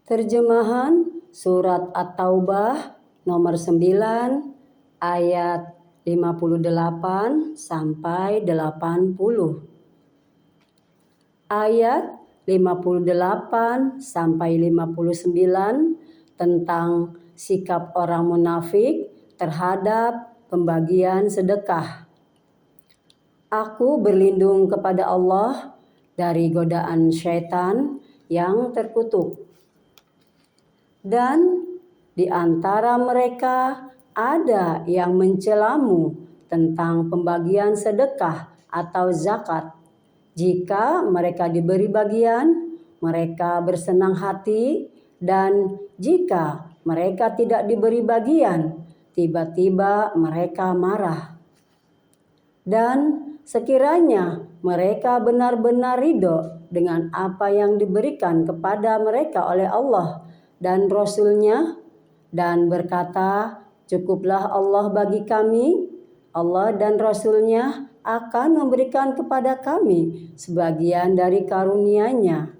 Terjemahan Surat At-Taubah nomor 9 ayat 58 sampai 80. Ayat 58 sampai 59 tentang sikap orang munafik terhadap pembagian sedekah. Aku berlindung kepada Allah dari godaan syaitan yang terkutuk. Dan di antara mereka ada yang mencelamu tentang pembagian sedekah atau zakat. Jika mereka diberi bagian, mereka bersenang hati, dan jika mereka tidak diberi bagian, tiba-tiba mereka marah. Dan sekiranya mereka benar-benar ridho dengan apa yang diberikan kepada mereka oleh Allah dan Rasul-Nya, dan berkata, cukuplah Allah bagi kami, Allah dan Rasul-Nya akan memberikan kepada kami sebagian dari karunia-Nya.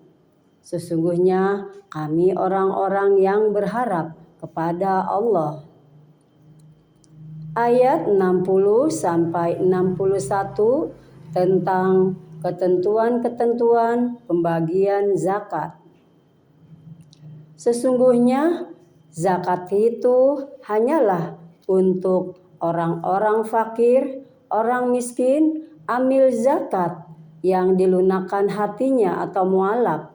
Sesungguhnya kami orang-orang yang berharap kepada Allah. Ayat 60 sampai 61 tentang ketentuan-ketentuan pembagian zakat. Sesungguhnya zakat itu hanyalah untuk orang-orang fakir, orang miskin, amil zakat yang dilunakkan hatinya atau mualaf,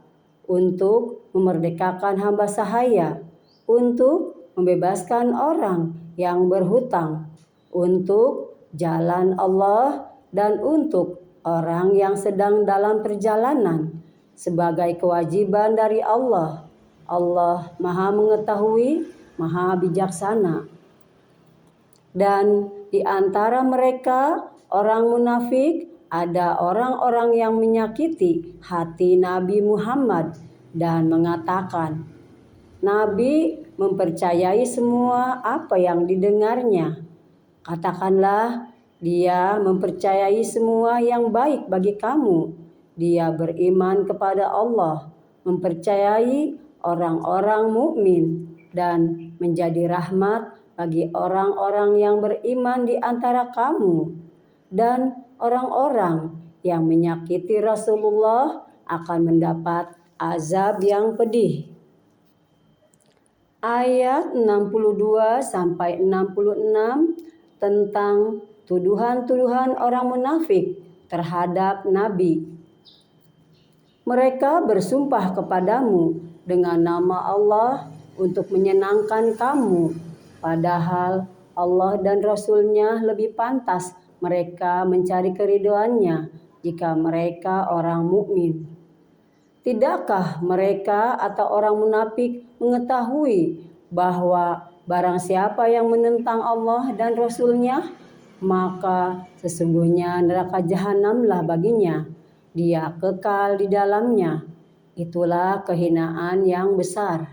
untuk memerdekakan hamba sahaya, untuk membebaskan orang yang berhutang, untuk jalan Allah, dan untuk orang yang sedang dalam perjalanan, sebagai kewajiban dari Allah. Allah Maha Mengetahui, Maha Bijaksana. Dan di antara mereka orang munafik ada orang-orang yang menyakiti hati Nabi Muhammad dan mengatakan, Nabi mempercayai semua apa yang didengarnya. Katakanlah, dia mempercayai semua yang baik bagi kamu. Dia beriman kepada Allah, mempercayai orang-orang mukmin, dan menjadi rahmat bagi orang-orang yang beriman di antara kamu. Dan orang-orang yang menyakiti Rasulullah akan mendapat azab yang pedih. Ayat 62 sampai 66 tentang tuduhan-tuduhan orang munafik terhadap Nabi. Mereka bersumpah kepadamu dengan nama Allah untuk menyenangkan kamu, padahal Allah dan Rasul-Nya lebih pantas mereka mencari keridhoannya jika mereka orang mukmin. Tidakkah mereka atau orang munafik mengetahui bahwa barang siapa yang menentang Allah dan Rasul-Nya, maka sesungguhnya neraka jahanamlah baginya, dia kekal di dalamnya. Itulah kehinaan yang besar.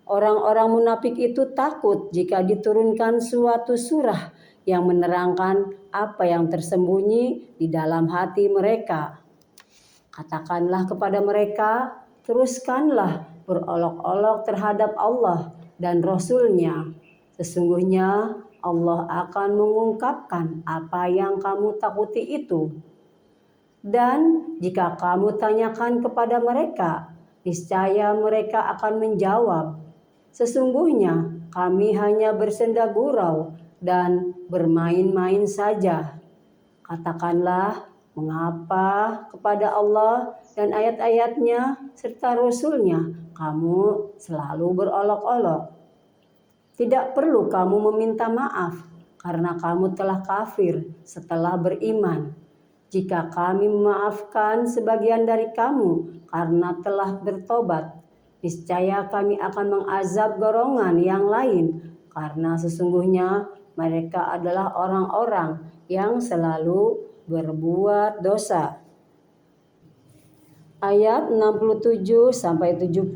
Orang-orang munafik itu takut jika diturunkan suatu surah yang menerangkan apa yang tersembunyi di dalam hati mereka. Katakanlah kepada mereka, teruskanlah berolok-olok terhadap Allah dan Rasul-Nya. Sesungguhnya Allah akan mengungkapkan apa yang kamu takuti itu. Dan jika kamu tanyakan kepada mereka, niscaya mereka akan menjawab, sesungguhnya kami hanya bersenda gurau dan bermain-main saja. Katakanlah, mengapa kepada Allah dan ayat-ayatnya serta Rasul-Nya kamu selalu berolok-olok? Tidak perlu kamu meminta maaf karena kamu telah kafir setelah beriman. Jika kami memaafkan sebagian dari kamu karena telah bertobat, niscaya kami akan mengazab golongan yang lain, karena sesungguhnya mereka adalah orang-orang yang selalu berbuat dosa. Ayat 67 sampai 70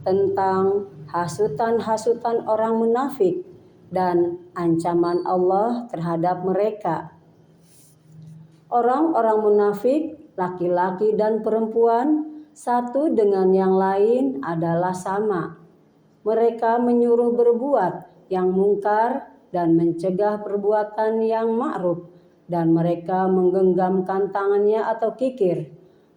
tentang hasutan-hasutan orang munafik dan ancaman Allah terhadap mereka. Orang-orang munafik, laki-laki dan perempuan, satu dengan yang lain adalah sama. Mereka menyuruh berbuat yang mungkar dan mencegah perbuatan yang ma'ruf, dan mereka menggenggamkan tangannya atau kikir.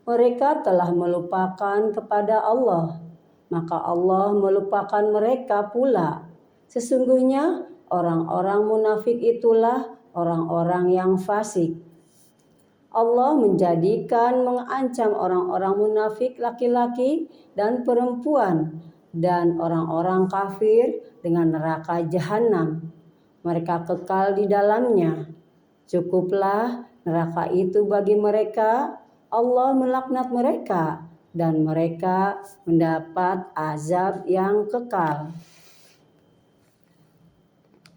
Mereka telah melupakan kepada Allah, maka Allah melupakan mereka pula. Sesungguhnya orang-orang munafik itulah orang-orang yang fasik. Allah mengancam orang-orang munafik laki-laki dan perempuan dan orang-orang kafir dengan neraka jahanam. Mereka kekal di dalamnya. Cukuplah neraka itu bagi mereka. Allah melaknat mereka dan mereka mendapat azab yang kekal.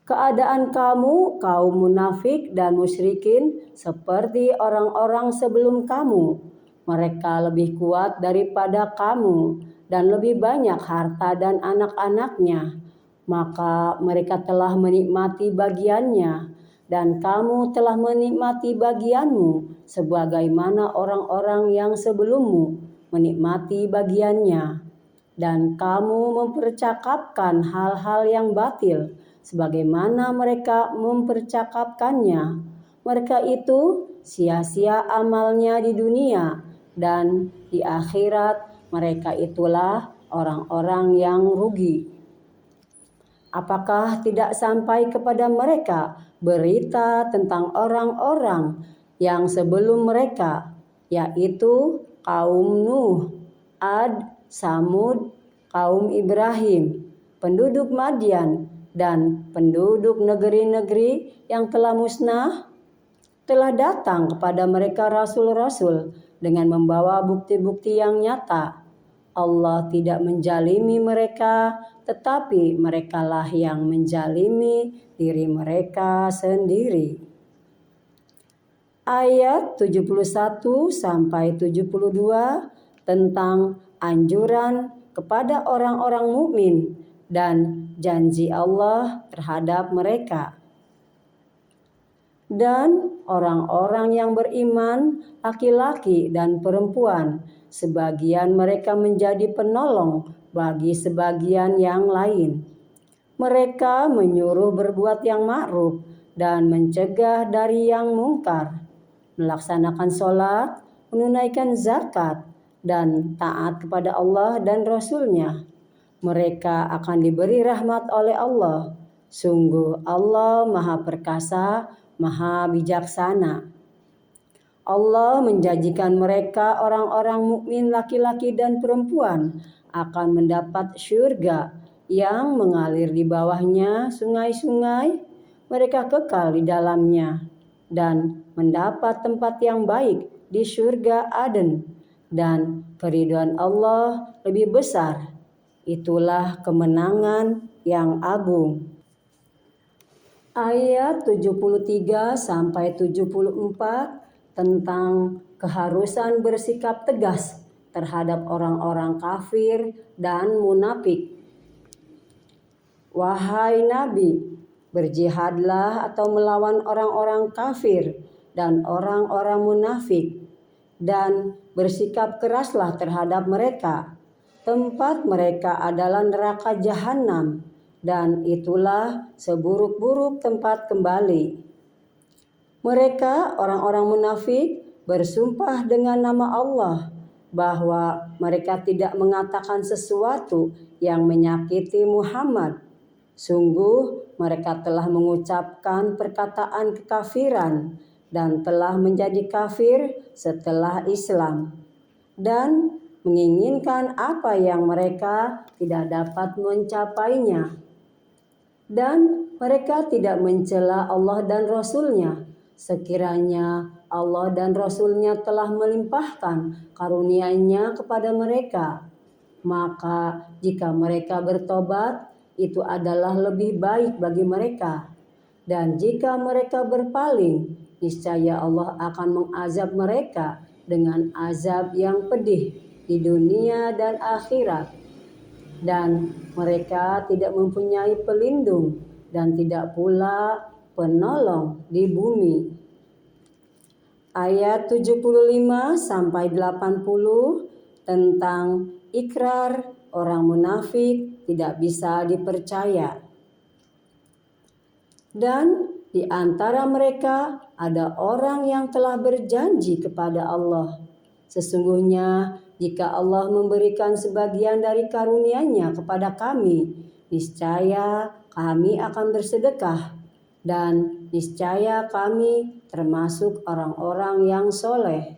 Keadaan kamu, kaum munafik dan musyrikin, seperti orang-orang sebelum kamu. Mereka lebih kuat daripada kamu dan lebih banyak harta dan anak-anaknya. Maka mereka telah menikmati bagiannya, dan kamu telah menikmati bagianmu, sebagaimana orang-orang yang sebelummu menikmati bagiannya. Dan kamu mempercakapkan hal-hal yang batil, sebagaimana mereka mempercakapkannya. Mereka itu sia-sia amalnya di dunia, dan di akhirat mereka itulah orang-orang yang rugi. Apakah tidak sampai kepada mereka berita tentang orang-orang yang sebelum mereka, yaitu kaum Nuh, Ad, Samud, kaum Ibrahim, penduduk Madian, dan penduduk negeri-negeri yang telah musnah? Telah datang kepada mereka rasul-rasul dengan membawa bukti-bukti yang nyata. Allah tidak menjalimi mereka, tetapi merekalah yang menjalimi diri mereka sendiri. Ayat 71 sampai 72 tentang anjuran kepada orang-orang mukmin dan janji Allah terhadap mereka. Dan orang-orang yang beriman, laki-laki dan perempuan, sebagian mereka menjadi penolong bagi sebagian yang lain. Mereka menyuruh berbuat yang ma'ruf dan mencegah dari yang mungkar, melaksanakan sholat, menunaikan zakat, dan taat kepada Allah dan Rasul-Nya. Mereka akan diberi rahmat oleh Allah. Sungguh Allah Maha Perkasa, Maha Bijaksana. Allah menjanjikan mereka orang-orang mukmin laki-laki dan perempuan akan mendapat syurga yang mengalir di bawahnya sungai-sungai. Mereka kekal di dalamnya dan mendapat tempat yang baik di syurga Aden. Dan keridhaan Allah lebih besar. Itulah kemenangan yang agung. Ayat 73 sampai 74 tentang keharusan bersikap tegas terhadap orang-orang kafir dan munafik. Wahai Nabi, berjihadlah atau melawan orang-orang kafir dan orang-orang munafik, dan bersikap keraslah terhadap mereka. Tempat mereka adalah neraka jahanam, dan itulah seburuk-buruk tempat kembali. Mereka, orang-orang munafik, bersumpah dengan nama Allah bahwa mereka tidak mengatakan sesuatu yang menyakiti Muhammad. Sungguh mereka telah mengucapkan perkataan kekafiran dan telah menjadi kafir setelah Islam, dan menginginkan apa yang mereka tidak dapat mencapainya. Dan mereka tidak mencela Allah dan Rasul-Nya, sekiranya Allah dan Rasul-Nya telah melimpahkan karunia-Nya kepada mereka. Maka jika mereka bertobat, itu adalah lebih baik bagi mereka. Dan jika mereka berpaling, niscaya Allah akan mengazab mereka dengan azab yang pedih di dunia dan akhirat. Dan mereka tidak mempunyai pelindung dan tidak pula penolong di bumi. Ayat 75 sampai 80 tentang ikrar orang munafik tidak bisa dipercaya. Dan di antara mereka ada orang yang telah berjanji kepada Allah. Sesungguhnya jika Allah memberikan sebagian dari karunia-Nya kepada kami, niscaya kami akan bersedekah dan niscaya kami termasuk orang-orang yang soleh.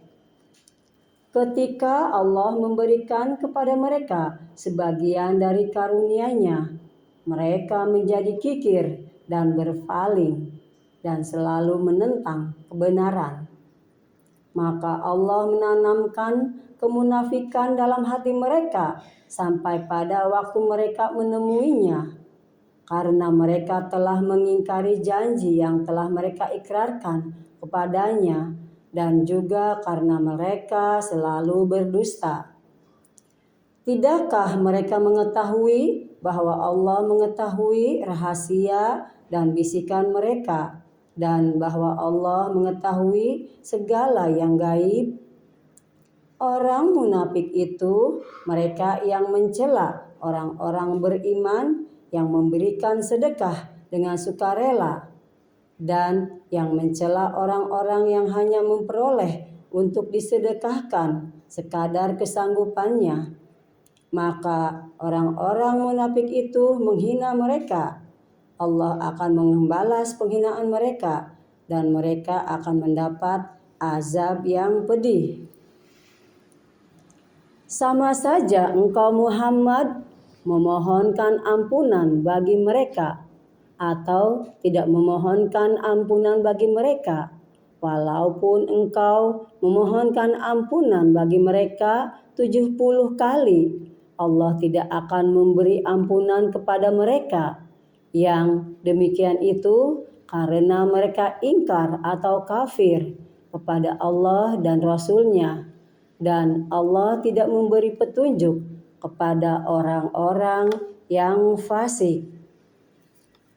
Ketika Allah memberikan kepada mereka sebagian dari karunia-Nya, mereka menjadi kikir dan berpaling dan selalu menentang kebenaran. Maka Allah menanamkan kemunafikan dalam hati mereka sampai pada waktu mereka menemuinya, karena mereka telah mengingkari janji yang telah mereka ikrarkan kepadanya, dan juga karena mereka selalu berdusta. Tidakkah mereka mengetahui bahwa Allah mengetahui rahasia dan bisikan mereka, dan bahwa Allah mengetahui segala yang gaib? Orang munafik itu mereka yang mencela orang-orang beriman yang memberikan sedekah dengan sukarela, dan yang mencela orang-orang yang hanya memperoleh untuk disedekahkan sekadar kesanggupannya. Maka orang-orang munafik itu menghina mereka. Allah akan membalas penghinaan mereka dan mereka akan mendapat azab yang pedih. Sama saja engkau Muhammad memohonkan ampunan bagi mereka atau tidak memohonkan ampunan bagi mereka. Walaupun engkau memohonkan ampunan bagi mereka 70 kali, Allah tidak akan memberi ampunan kepada mereka. Yang demikian itu karena mereka ingkar atau kafir kepada Allah dan Rasul-Nya, dan Allah tidak memberi petunjuk kepada orang-orang yang fasik.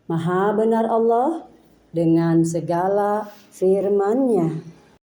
Maha benar Allah dengan segala firman-Nya.